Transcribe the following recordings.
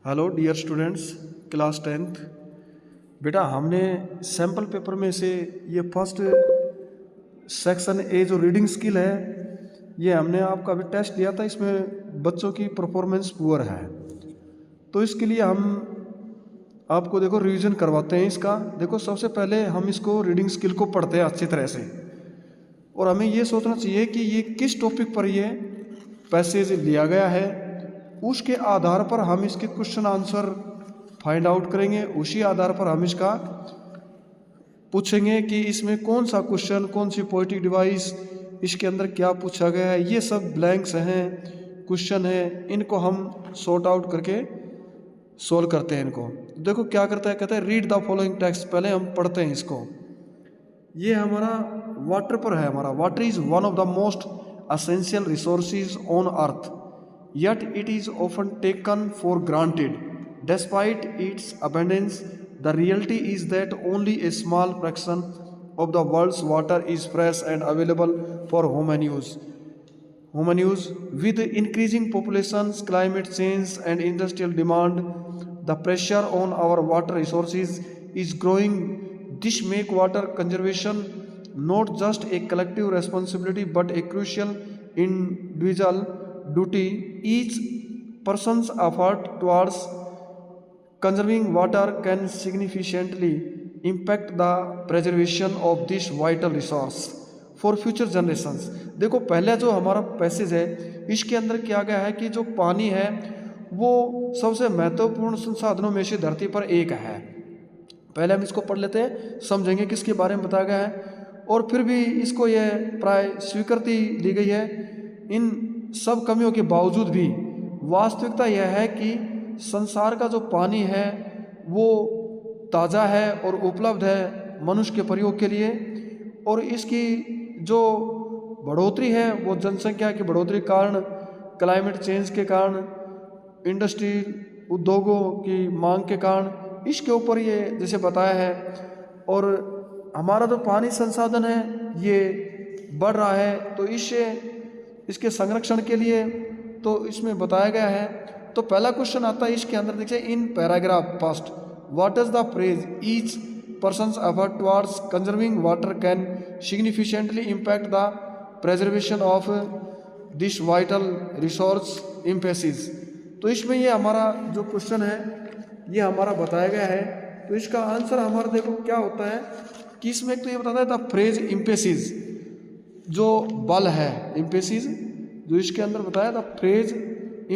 Hello dear students, class 10th। बेटा हमने sample paper में से ये फर्स्ट सेक्शन ए जो रीडिंग स्किल है, ये हमने आपका अभी टेस्ट दिया था। इसमें बच्चों की परफॉर्मेंस पुअर है, तो इसके लिए हम आपको देखो रिवीजन करवाते हैं इसका। देखो सबसे पहले हम इसको रीडिंग स्किल को पढ़ते हैं अच्छी तरह से, और हमें ये सोचना चाहिए कि ये किस टॉपिक पर ये पैसेज लिया गया है। उसके आधार पर हम इसके क्वेश्चन आंसर फाइंड आउट करेंगे। उसी आधार पर हम इसका पूछेंगे कि इसमें कौन सा क्वेश्चन, कौन सी पोएटिक डिवाइस, इसके अंदर क्या पूछा गया है। ये सब ब्लैंक्स हैं, क्वेश्चन है, इनको हम सॉर्ट आउट करके सोल्व करते हैं इनको। देखो क्या करता है, कहता है रीड द फॉलोइंग टेक्स्ट। पहले हम पढ़ते हैं इसको। ये हमारा वाटर पर है। हमारा water is one of the most essential resources on earth, yet it is often taken for granted. Despite its abundance, the reality is that only a small fraction of the world's water is fresh and available for human use. With increasing populations, climate change, and industrial demand, the pressure on our water resources is growing. This makes water conservation not just a collective responsibility but a crucial individual duty. Each person's effort towards conserving water can significantly impact the preservation of this vital resource for future generations. देखो पहले जो हमारा passage है, इसके अंदर क्या गया है कि जो पानी है वो सबसे महत्वपूर्ण संसाधनों में से धरती पर एक है। पहले हम इसको पढ़ लेते हैं, समझेंगे किसके बारे में बताया गया है। और फिर भी इसको यह प्राय स्वीकृति ली गई है। इन सब कमियों के बावजूद भी वास्तविकता यह है कि संसार का जो पानी है वो ताज़ा है और उपलब्ध है मनुष्य के प्रयोग के लिए। और इसकी जो बढ़ोतरी है वो जनसंख्या की बढ़ोतरी के कारण, क्लाइमेट चेंज के कारण, इंडस्ट्री उद्योगों की मांग के कारण इसके ऊपर ये जैसे बताया है। और हमारा जो पानी संसाधन है ये बढ़ रहा है, तो इसके संरक्षण के लिए तो इसमें बताया गया है। तो पहला क्वेश्चन आता है इसके अंदर, देखिए in paragraph first, what is the phrase each person's effort towards conserving water can significantly impact the preservation of this vital resource emphasis। तो इसमें ये हमारा जो क्वेश्चन है ये हमारा बताया गया है। तो इसका आंसर हमारा देखो क्या होता है कि इसमें तो ये बताता है द फ्रेज इम्पेसिस, जो बल है इम्पेसिस, जो इसके अंदर बताया the phrase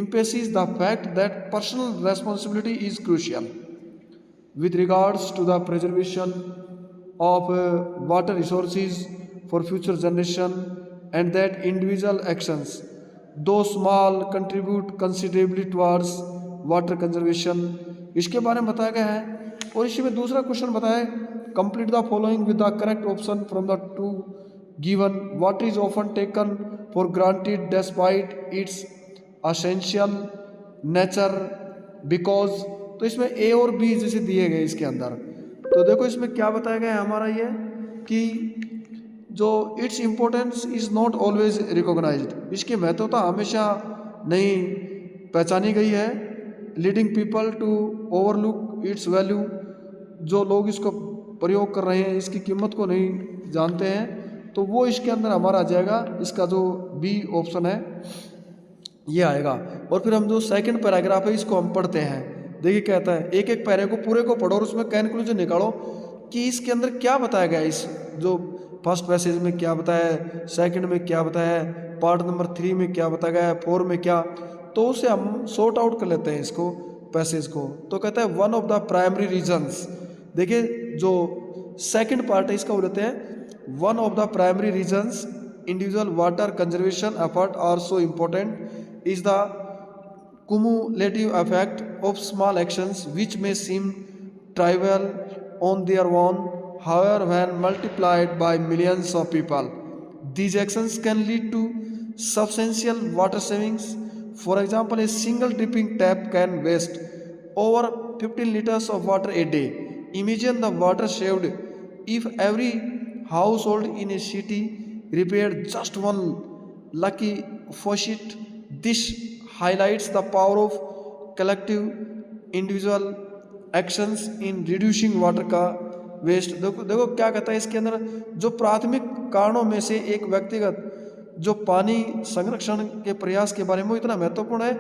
emphasis the fact that personal responsibility is crucial with regards to the preservation of water resources for future generation, and that individual actions, though small, contribute considerably towards water conservation। इसके बारे में बताया गया है। और इसी में दूसरा क्वेश्चन बताया है, complete the following with the correct option from the two given। water is often taken for granted despite its essential nature because। तो इसमें ए और बी जैसे दिए गए इसके अंदर। तो देखो इसमें क्या बताया गया है हमारा ये कि जो it's importance is not always recognised, इसकी महत्वता हमेशा नहीं पहचानी गई है। Leading people to overlook its value, जो लोग इसको प्रयोग कर रहे हैं इसकी कीमत को नहीं जानते हैं, तो वो इसके अंदर हमारा आ जाएगा। इसका जो बी ऑप्शन है ये आएगा। और फिर हम जो सेकंड पैराग्राफ है इसको हम पढ़ते हैं। देखिए कहता है, एक एक पैरे को पूरे को पढ़ो और उसमें कंक्लूजन निकालो कि इसके अंदर क्या बताया गया है। इस जो फर्स्ट पैसेज में क्या बताया है, सेकंड में क्या बताया है, पार्ट नंबर 3 में क्या बताया गया है, 4 में क्या, तो उसे हम सॉर्ट आउट कर लेते हैं इसको पैसेज को। तो कहता है one of the primary reasons. देखिए जो सेकंड पार्ट है इसका वो लेते हैं, one of the primary reasons individual water conservation effort are so important is the cumulative effect of small actions which may seem trivial on their own, however when multiplied by millions of people these actions can lead to substantial water savings। For example, a single dripping tap can waste over 15 liters of water a day। Imagine the water saved if every household in a city repaired just one lucky faucet। This highlights the power of collective individual actions in reducing water का waste. देखो देखो क्या कहता है इसके अंदर, जो प्राथमिक कारणों में से एक व्यक्तिगत जो पानी संरक्षण के प्रयास के बारे में वो इतना महत्वपूर्ण है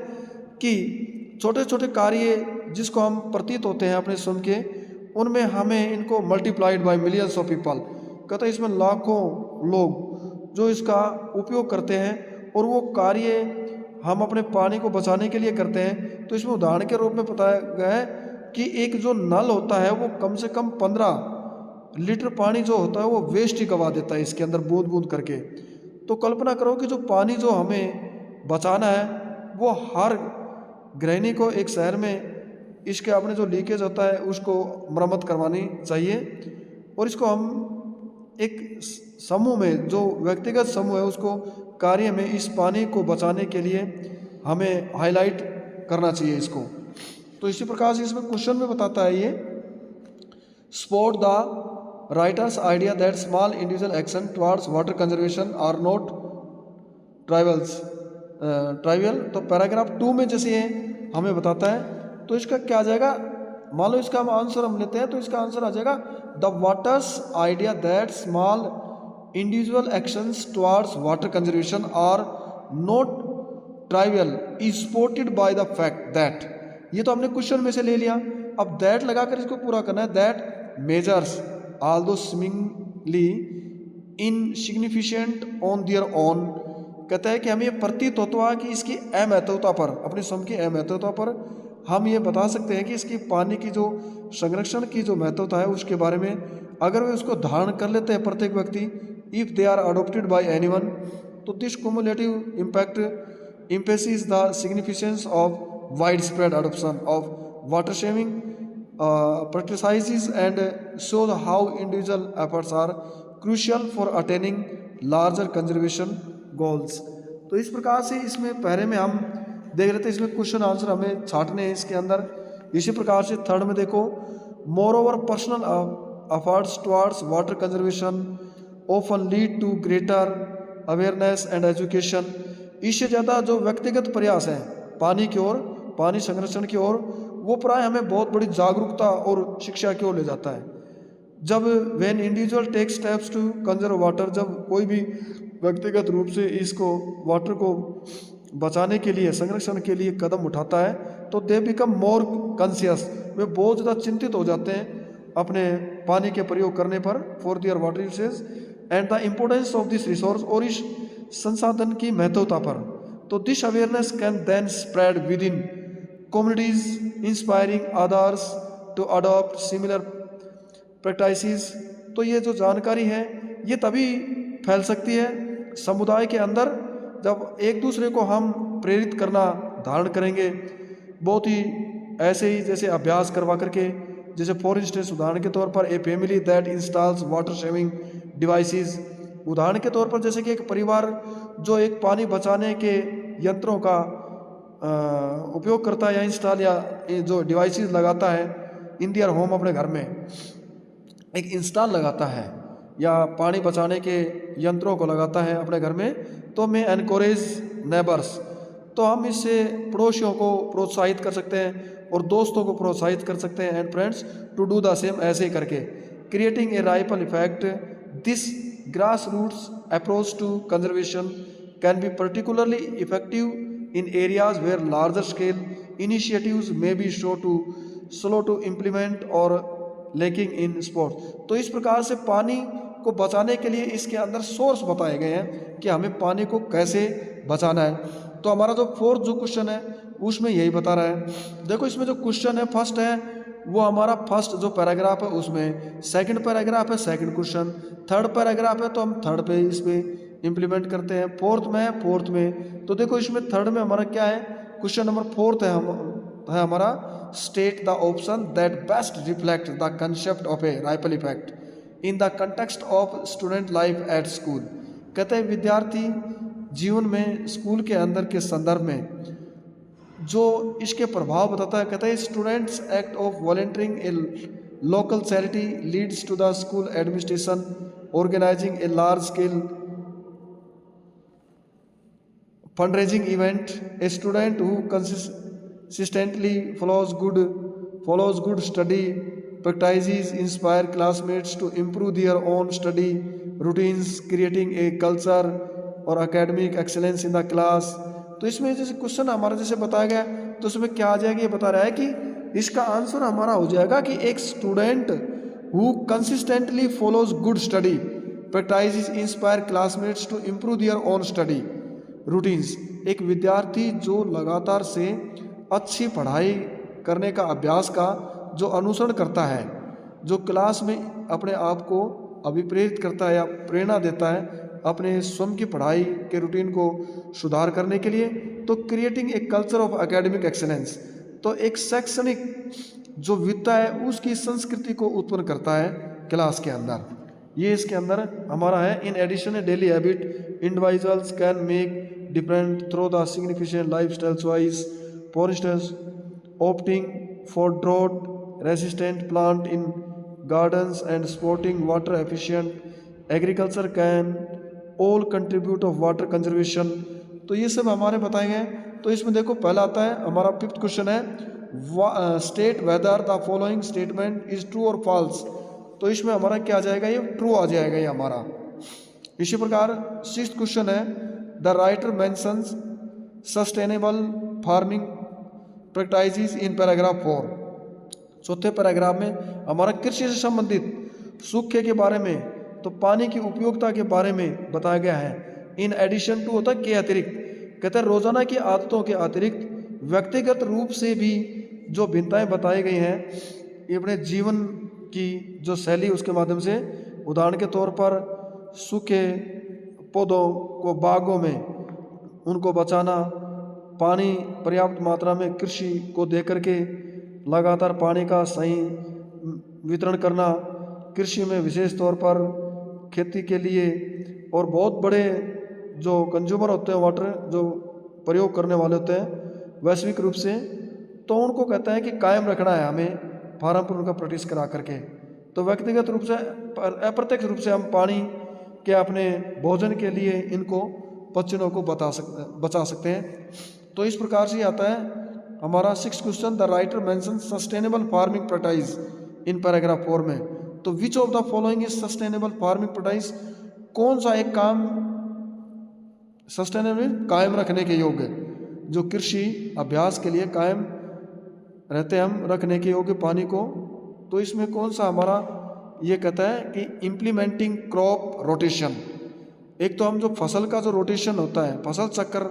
कि छोटे छोटे कार्य जिसको हम प्रतीत होते हैं अपने सुन के, उनमें हमें इनको multiplied by millions of people, कहते हैं इसमें लाखों लोग जो इसका उपयोग करते हैं और वो कार्य हम अपने पानी को बचाने के लिए करते हैं। तो इसमें उदाहरण के रूप में बताया गया है कि एक जो नल होता है वो कम से कम 15 लीटर पानी जो होता है वो वेस्ट ही गवा देता है इसके अंदर बूंद बूंद करके। तो कल्पना करो कि जो पानी जो हमें बचाना है वो हर गृहिणी को एक शहर में इसके अपने जो लीकेज होता है उसको मरम्मत करवानी चाहिए, और इसको हम एक समूह में जो व्यक्तिगत समूह है उसको कार्य में इस पानी को बचाने के लिए हमें हाईलाइट करना चाहिए इसको। तो इसी प्रकार से इसमें क्वेश्चन में बताता है ये, support the writers idea that small individual action towards water conservation are not trivial. तो पैराग्राफ 2 में जैसे ये हमें बताता है, तो इसका क्या आ जाएगा, मान लो इसका हम आंसर हम लेते हैं तो इसका आंसर आ जाएगा the waters idea that small individual actions towards water conservation are not trivial is supported by the fact that. ये तो हमने क्वेश्चन में से ले लिया, अब दैट लगाकर इसको पूरा करना है। That measures although seemingly insignificant on their own, कहता है कि हमें ये प्रतीत होता है कि इसकी अमहत्वता पर, अपनी स्वयं की अमहत्वता पर हम ये बता सकते हैं कि इसकी पानी की जो संरक्षण की जो महत्वता है उसके बारे में अगर वे उसको धारण कर लेते हैं प्रत्येक व्यक्ति, if they are adopted by anyone, तो this cumulative impact emphasizes the significance of widespread adoption of water saving practices and shows how individual efforts are crucial for attaining larger conservation goals। तो इस प्रकार से इसमें पहले में हम देख रहे थे, इसमें क्वेश्चन आंसर हमें छांटने हैं इसके अंदर। इसी प्रकार से थर्ड में देखो, more over personal efforts towards water conservation often lead to greater awareness and education। इससे ज़्यादा जो व्यक्तिगत प्रयास हैं पानी की ओर, पानी संरक्षण की ओर, वो प्राय हमें बहुत बड़ी जागरूकता और शिक्षा की ओर ले जाता है। जब when individual take steps to conserve water, जब कोई भी व्यक्तिगत रूप से इसको वाटर को बचाने के लिए, संरक्षण के लिए कदम उठाता है, तो दे बिकम मोर कॉन्शियस, वे बहुत ज़्यादा चिंतित हो जाते हैं अपने पानी के प्रयोग करने पर, for their water usage and the importance of this resource, और इस संसाधन की महत्वता पर। तो this awareness can then spread within communities inspiring others to adopt similar practices. तो ये जो जानकारी है ये तभी फैल सकती है समुदाय के अंदर जब एक दूसरे को हम प्रेरित करना धारण करेंगे, बहुत ही ऐसे ही जैसे अभ्यास करवा करके, जैसे फॉर इंस्टेंस उदाहरण के तौर पर a family that installs water saving devices, उदाहरण के तौर पर जैसे कि एक परिवार जो एक पानी बचाने के यंत्रों का उपयोग करता है या इंस्टॉल या जो डिवाइसेस लगाता है इन दियर होम, अपने घर में एक इंस्टॉल लगाता है या पानी बचाने के यंत्रों को लगाता है अपने घर में, तो मैं एनकरेज नेबर्स, तो हम इससे पड़ोसियों को प्रोत्साहित कर सकते हैं और दोस्तों को प्रोत्साहित कर सकते हैं, and friends to do the same, ऐसे ही करके creating a ripple effect. This grassroots approach to conservation can be particularly effective in areas where larger scale initiatives may be slow to implement or lacking in support। तो इस प्रकार से पानी को बचाने के लिए इसके अंदर सोर्स बताए गए हैं कि हमें पानी को कैसे बचाना है। तो हमारा जो फोर्थ जो क्वेश्चन है उसमें यही बता रहा है। देखो इसमें जो क्वेश्चन है फर्स्ट है वो हमारा फर्स्ट जो पैराग्राफ है उसमें, सेकंड पैराग्राफ है सेकंड क्वेश्चन, थर्ड पैराग्राफ है तो हम थर्ड पे इस पे इम्प्लीमेंट करते हैं, फोर्थ में। तो देखो इसमें थर्ड में हमारा क्या है, क्वेश्चन नंबर फोर्थ है हमारा, state the option that best reflect the concept of a ripple effect in the context of student life at school. कहते हैं विद्यार्थी जीवन में स्कूल के अंदर के संदर्भ में जो इसके प्रभाव बताता है। कहता है students act of volunteering a local charity leads to the school administration organising a large scale fundraising event। A student who consistently follows good study practices, inspire classmates to improve their own study routines, creating a culture और academic excellence in the class। तो इसमें जैसे question हमारा जैसे बताया गया, तो उसमें क्या आ जाएगा, ये बता रहा है कि इसका आंसर हमारा हो जाएगा कि एक student who consistently follows good study practices inspire classmates to improve their own study routines. एक विद्यार्थी जो लगातार से अच्छी पढ़ाई करने का अभ्यास का जो अनुसरण करता है, जो क्लास में अपने आप को अभिप्रेरित करता है या प्रेरणा देता है अपने स्वयं की पढ़ाई के रूटीन को सुधार करने के लिए, तो creating a culture of academic excellence, तो एक शैक्षणिक जो विद्या है उसकी संस्कृति को उत्पन्न करता है क्लास के अंदर। ये इसके अंदर हमारा है। In addition a daily habit individuals can make different through the significant life style choice, for instance opting for drought resistant plant in gardens and supporting water efficient agriculture can all contribute of water conservation। तो ये सब हमारे बताए गए। तो इसमें देखो पहला आता है हमारा 5th क्वेश्चन है state whether the following statement is true और फॉल्स। तो इसमें हमारा क्या आ जाएगा, ये ट्रू आ जाएगा ये हमारा। इसी प्रकार 6th क्वेश्चन है the writer mentions sustainable farming practices in paragraph 4। चौथे पैराग्राफ में हमारा कृषि से संबंधित सूखे के बारे में, तो पानी की उपयोगिता के बारे में बताया गया है। इन एडिशन टू होता है के अतिरिक्त, कहते हैं रोजाना की आदतों के अतिरिक्त व्यक्तिगत रूप से भी जो भिन्नताएं बताई गई हैं ये अपने जीवन की जो शैली उसके माध्यम से, उदाहरण के तौर पर सूखे पौधों को बागों में उनको बचाना, पानी पर्याप्त मात्रा में कृषि को दे करके लगातार पानी का सही वितरण करना, कृषि में विशेष तौर पर खेती के लिए, और बहुत बड़े जो कंज्यूमर होते हैं वाटर जो प्रयोग करने वाले होते हैं वैश्विक रूप से, तो उनको कहता है कि कायम रखना है हमें फार्म पर उनका प्रैक्टिस करा करके। तो व्यक्तिगत रूप से अप्रत्यक्ष रूप से हम पानी के अपने भोजन के लिए इनको पक्षियों को बचा सकते हैं। तो इस प्रकार से आता है हमारा 6th question the writer mention sustainable farming practice in paragraph 4 में। तो which of the following is sustainable farming practice, कौन सा एक काम सस्टेनेबल कायम रखने के योग्य, जो कृषि अभ्यास के लिए कायम रहते हम रखने के योग्य पानी को, तो इसमें कौन सा हमारा ये कहता है कि इम्प्लीमेंटिंग क्रॉप रोटेशन। एक तो हम जो फसल का जो रोटेशन होता है फसल चक्र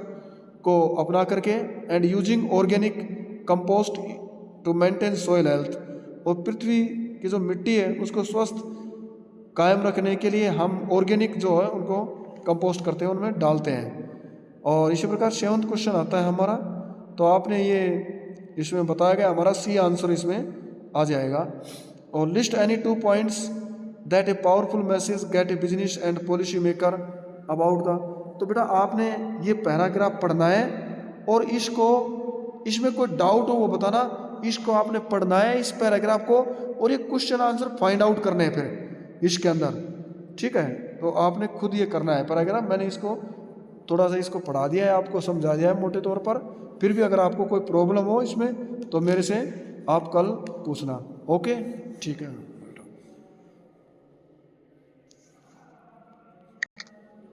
को अपना करके, and using organic compost to maintain soil health, और पृथ्वी की जो मिट्टी है उसको स्वस्थ कायम रखने के लिए हम ऑर्गेनिक जो है उनको कंपोस्ट करते हैं, उनमें डालते हैं। और इसी प्रकार 7th क्वेश्चन आता है हमारा, तो आपने ये इसमें बताया गया हमारा सी आंसर इसमें आ जाएगा। और list any 2 points that a powerful message gate A business and policy maker about the. तो बेटा आपने ये पैराग्राफ पढ़ना है और इसको, इसमें कोई डाउट हो वो बताना, इसको आपने पढ़ना है इस पैराग्राफ को, और ये क्वेश्चन आंसर फाइंड आउट करने हैं फिर इसके अंदर, ठीक है। तो आपने खुद ये करना है पैराग्राफ। मैंने इसको थोड़ा सा इसको पढ़ा दिया है, आपको समझा दिया है मोटे तौर पर। फिर भी अगर आपको कोई प्रॉब्लम हो इसमें तो मेरे से आप कल पूछना, ओके, ठीक है।